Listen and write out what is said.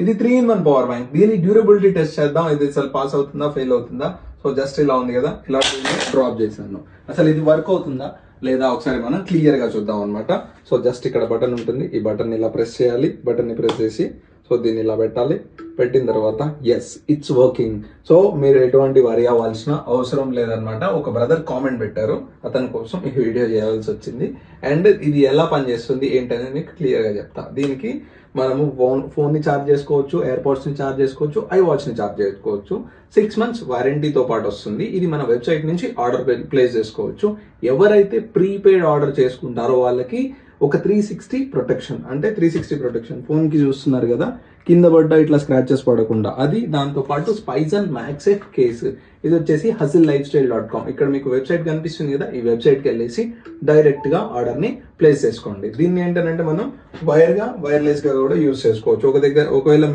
ఇది 3-in-1 power bank. దీని durability test చేద్దాం, ఇది అసలు పాస్ అవుతుందా ఫెయిల్ అవుతుందా. సో జస్ట్ ఇలా ఉంది కదా, ఇలా డ్రాప్ చేశాను. అసలు ఇది వర్క్ అవుతుందా లేదా ఒకసారి మనం క్లియర్ గా చూద్దాం అనమాట. సో జస్ట్ ఇక్కడ బటన్ ఉంటుంది, ఈ బటన్ ఇలా ప్రెస్ చేయాలి, బటన్ ని ప్రెస్ చేసి సో దీన్ని ఇలా పెట్టాలి. పెట్టిన తర్వాత ఎస్ ఇట్స్ వర్కింగ్. సో మీరు ఎటువంటి వరి అవ్వాల్సిన అవసరం లేదనమాట. ఒక బ్రదర్ కామెంట్ పెట్టారు, అతని కోసం ఈ వీడియో చేయాల్సి వచ్చింది. అండ్ ఇది ఎలా పనిచేస్తుంది ఏంటనేది మీకు క్లియర్ గా చెప్తా. దీనికి మనము ఫోన్ ని ఛార్జ్ చేసుకోవచ్చు, ఎయిర్పోర్ట్స్ ని ఛార్జ్ చేసుకోవచ్చు, iWatch ని ఛార్జ్ చేసుకోవచ్చు. 6 months వారంటీతో పాటు వస్తుంది. ఇది మన వెబ్సైట్ నుంచి ఆర్డర్ ప్లేస్ చేసుకోవచ్చు. ఎవరైతే ప్రీపెయిడ్ ఆర్డర్ చేసుకుంటారో వాళ్ళకి ఒక 360 ప్రొటెక్షన్, అంటే 360 ప్రొటెక్షన్ ఫోన్ కి చూస్తున్నారు కదా, కింద పడ్డ ఇట్లా స్క్రాచెస్ పడకుండా అది. దాంతో పాటు స్పైసన్ మ్యాక్సేఫ్ కేసు. ఇది వచ్చేసి hustllifestyle.com. ఇక్కడ మీకు వెబ్సైట్ కనిపిస్తుంది కదా, ఈ వెబ్సైట్ కి వెళ్ళేసి డైరెక్ట్ గా ఆర్డర్ ని ప్లేస్ చేసుకోండి. దీన్ని ఏంటంటే మనం వైర్లెస్ గా కూడా యూజ్ చేసుకోవచ్చు. ఒకవేళ